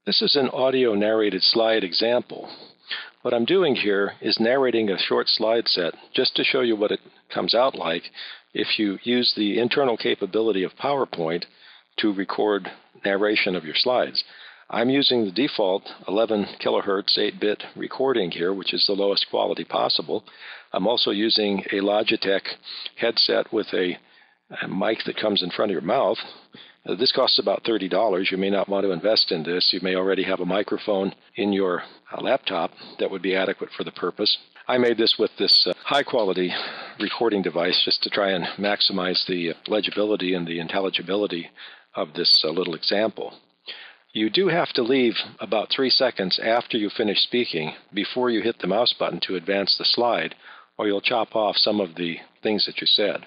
This is an audio-narrated slide example. What I'm doing here is narrating a short slide set just to show you what it comes out like if you use the internal capability of PowerPoint to record narration of your slides. I'm using the default 11 kilohertz 8-bit recording here, which is the lowest quality possible. I'm also using a Logitech headset with a mic that comes in front of your mouth. This costs about $30. You may not want to invest in this. You may already have a microphone in your laptop that would be adequate for the purpose. I made this with this high-quality recording device just to try and maximize the legibility and the intelligibility of this little example. You do have to leave about 3 seconds after you finish speaking before you hit the mouse button to advance the slide, or you'll chop off some of the things that you said.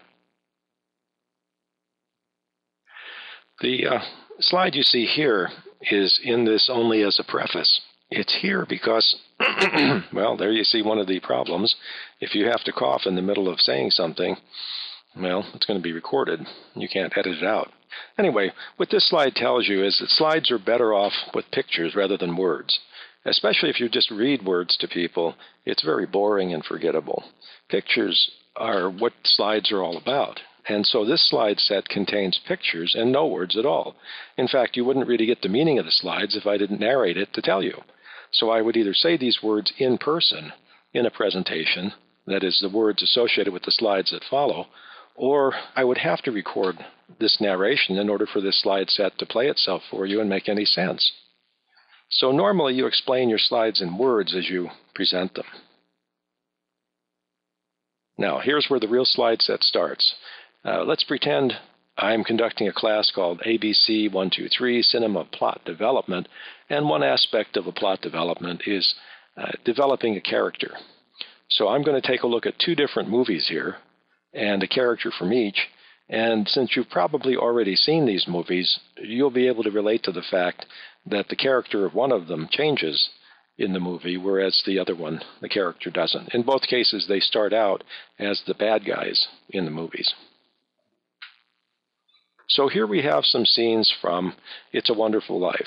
The slide you see here is in this only as a preface. It's here because, well, there you see one of the problems. If you have to cough in the middle of saying something, well, it's going to be recorded. You can't edit it out. Anyway, what this slide tells you is that slides are better off with pictures rather than words. Especially if you just read words to people, it's very boring and forgettable. Pictures are what slides are all about. And so this slide set contains pictures and no words at all. In fact, you wouldn't really get the meaning of the slides if I didn't narrate it to tell you. So I would either say these words in person in a presentation, that is, the words associated with the slides that follow, or I would have to record this narration in order for this slide set to play itself for you and make any sense. So normally you explain your slides in words as you present them. Now, here's where the real slide set starts. Let's pretend I'm conducting a class called ABC 123 Cinema Plot Development, and one aspect of a plot development is developing a character. So I'm going to take a look at 2 different movies here, and a character from each, and since you've probably already seen these movies, you'll be able to relate to the fact that the character of one of them changes in the movie, whereas the other one, the character doesn't. In both cases, they start out as the bad guys in the movies. So here we have some scenes from It's a Wonderful Life,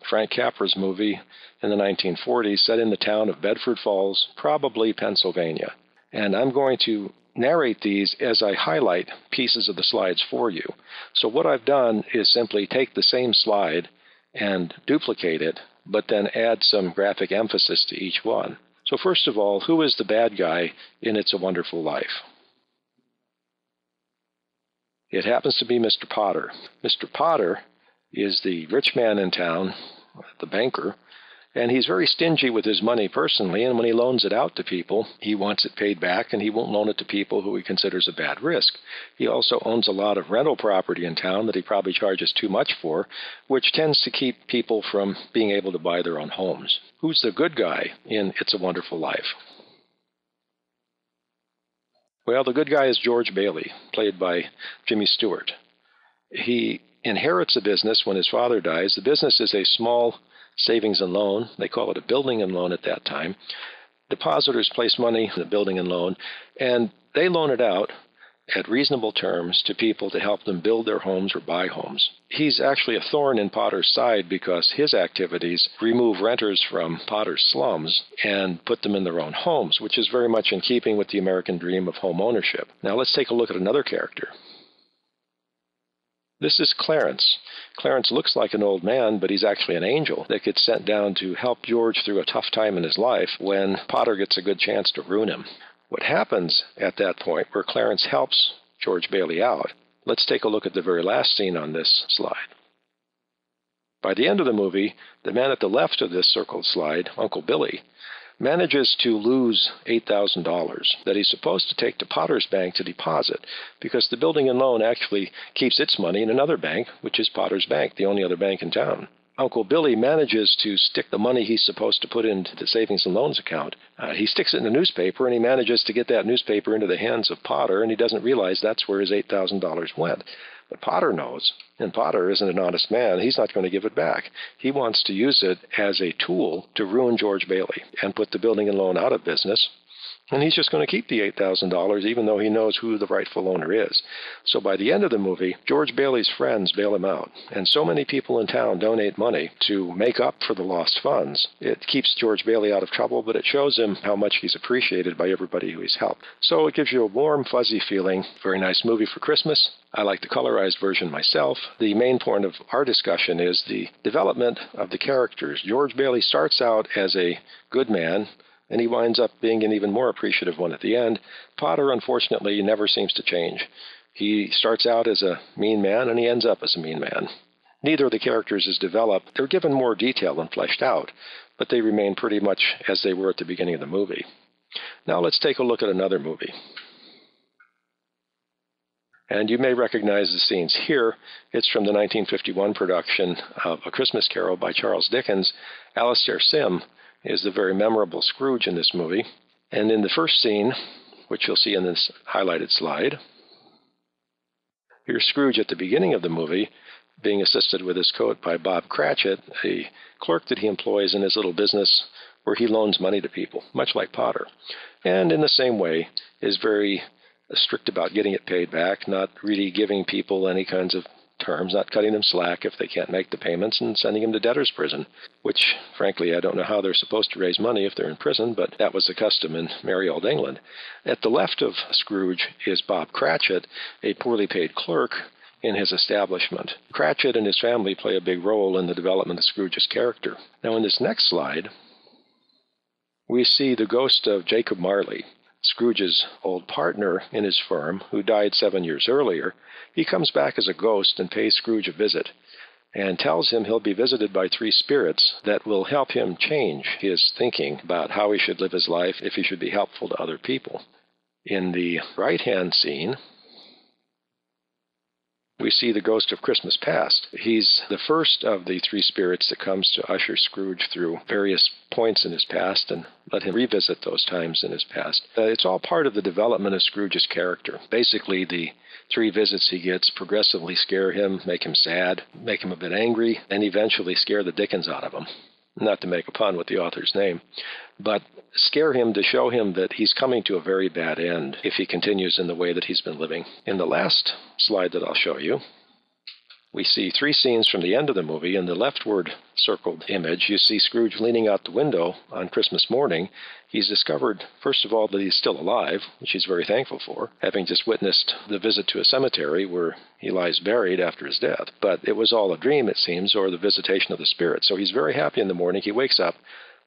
Frank Capra's movie in the 1940s set in the town of Bedford Falls, probably Pennsylvania. And I'm going to narrate these as I highlight pieces of the slides for you. So what I've done is simply take the same slide and duplicate it, but then add some graphic emphasis to each one. So first of all, who is the bad guy in It's a Wonderful Life? It happens to be Mr. Potter. Mr. Potter is the rich man in town, the banker, and he's very stingy with his money personally, and when he loans it out to people, he wants it paid back, and he won't loan it to people who he considers a bad risk. He also owns a lot of rental property in town that he probably charges too much for, which tends to keep people from being able to buy their own homes. Who's the good guy in It's a Wonderful Life? Well, the good guy is George Bailey, played by Jimmy Stewart. He inherits a business when his father dies. The business is a small savings and loan. They call it a building and loan at that time. Depositors place money in the building and loan, and they loan it out at reasonable terms to people to help them build their homes or buy homes. He's actually a thorn in Potter's side because his activities remove renters from Potter's slums and put them in their own homes, which is very much in keeping with the American dream of home ownership. Now let's take a look at another character. This is Clarence. Clarence looks like an old man, but he's actually an angel that gets sent down to help George through a tough time in his life when Potter gets a good chance to ruin him. What happens at that point where Clarence helps George Bailey out, let's take a look at the very last scene on this slide. By the end of the movie, the man at the left of this circled slide, Uncle Billy, manages to lose $8,000 that he's supposed to take to Potter's bank to deposit because the building and loan actually keeps its money in another bank, which is Potter's bank, the only other bank in town. Uncle Billy manages to stick the money he's supposed to put into the savings and loans account. He sticks it in the newspaper, and he manages to get that newspaper into the hands of Potter, and he doesn't realize that's where his $8,000 went. But Potter knows, and Potter isn't an honest man. He's not going to give it back. He wants to use it as a tool to ruin George Bailey and put the building and loan out of business And he's just going to keep the $8,000 even though he knows who the rightful owner is. So by the end of the movie, George Bailey's friends bail him out. And so many people in town donate money to make up for the lost funds. It keeps George Bailey out of trouble, but it shows him how much he's appreciated by everybody who he's helped. So it gives you a warm, fuzzy feeling. Very nice movie for Christmas. I like the colorized version myself. The main point of our discussion is the development of the characters. George Bailey starts out as a good man, and he winds up being an even more appreciative one at the end. Potter, unfortunately, never seems to change. He starts out as a mean man, and he ends up as a mean man. Neither of the characters is developed. They're given more detail and fleshed out, but they remain pretty much as they were at the beginning of the movie. Now let's take a look at another movie. And you may recognize the scenes here. It's from the 1951 production of A Christmas Carol by Charles Dickens. Alastair Sim is the very memorable Scrooge in this movie. And in the first scene, which you'll see in this highlighted slide, here's Scrooge at the beginning of the movie, being assisted with his coat by Bob Cratchit, a clerk that he employs in his little business where he loans money to people, much like Potter. And in the same way, is very strict about getting it paid back, not really giving people any kinds of terms, not cutting them slack if they can't make the payments, and sending them to debtor's prison, which, frankly, I don't know how they're supposed to raise money if they're in prison, but that was the custom in merry old England. At the left of Scrooge is Bob Cratchit, a poorly paid clerk in his establishment. Cratchit and his family play a big role in the development of Scrooge's character. Now, in this next slide, we see the ghost of Jacob Marley, Scrooge's old partner in his firm, who died 7 years earlier. He comes back as a ghost and pays Scrooge a visit and tells him he'll be visited by 3 spirits that will help him change his thinking about how he should live his life if he should be helpful to other people. In the right-hand scene, we see the ghost of Christmas Past. He's the first of the 3 spirits that comes to usher Scrooge through various points in his past and let him revisit those times in his past. It's all part of the development of Scrooge's character. Basically, the 3 visits he gets progressively scare him, make him sad, make him a bit angry, and eventually scare the dickens out of him. Not to make a pun with the author's name, but scare him to show him that he's coming to a very bad end if he continues in the way that he's been living. In the last slide that I'll show you, we see 3 scenes from the end of the movie. In the leftward circled image, you see Scrooge leaning out the window on Christmas morning. He's discovered, first of all, that he's still alive, which he's very thankful for, having just witnessed the visit to a cemetery where he lies buried after his death. But it was all a dream, it seems, or the visitation of the spirit. So he's very happy in the morning. He wakes up,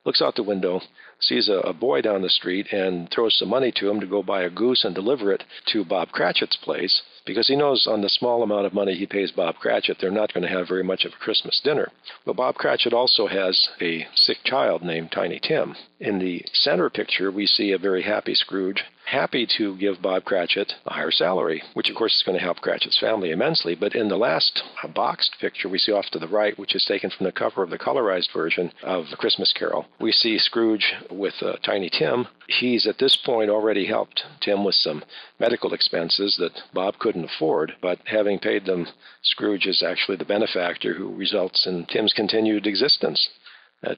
looks out the window, sees a boy down the street, and throws some money to him to go buy a goose and deliver it to Bob Cratchit's place, because he knows on the small amount of money he pays Bob Cratchit, they're not going to have very much of a Christmas dinner. But Bob Cratchit also has a sick child named Tiny Tim. In the center picture, we see a very happy Scrooge, happy to give Bob Cratchit a higher salary, which of course is going to help Cratchit's family immensely. But in the last boxed picture we see off to the right, which is taken from the cover of the colorized version of The Christmas Carol, we see Scrooge with Tiny Tim. He's at this point already helped Tim with some medical expenses that Bob couldn't afford, but having paid them, Scrooge is actually the benefactor who results in Tim's continued existence.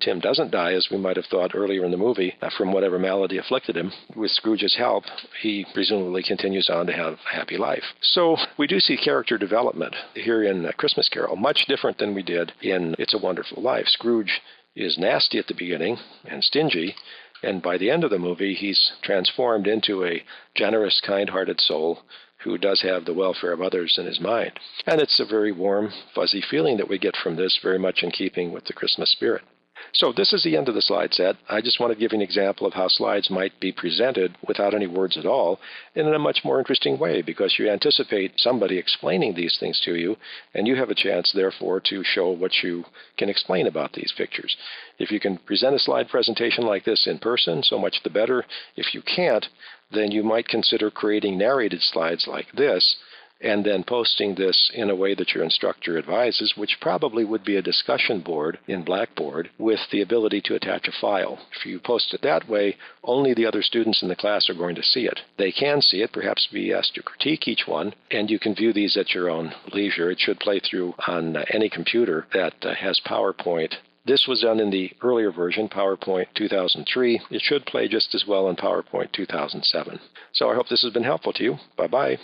Tim doesn't die, as we might have thought earlier in the movie, from whatever malady afflicted him. With Scrooge's help, he presumably continues on to have a happy life. So we do see character development here in Christmas Carol, much different than we did in It's a Wonderful Life. Scrooge is nasty at the beginning and stingy, and by the end of the movie, he's transformed into a generous, kind-hearted soul who does have the welfare of others in his mind. And it's a very warm, fuzzy feeling that we get from this, very much in keeping with the Christmas spirit. So this is the end of the slide set. I just want to give you an example of how slides might be presented without any words at all and in a much more interesting way, because you anticipate somebody explaining these things to you, and you have a chance, therefore, to show what you can explain about these pictures. If you can present a slide presentation like this in person, so much the better. If you can't, then you might consider creating narrated slides like this and then posting this in a way that your instructor advises, which probably would be a discussion board in Blackboard with the ability to attach a file. If you post it that way, only the other students in the class are going to see it. They can see it, perhaps be asked to critique each one, and you can view these at your own leisure. It should play through on any computer that has PowerPoint This was done in the earlier version, PowerPoint 2003. It should play just as well in PowerPoint 2007. So I hope this has been helpful to you. Bye-bye.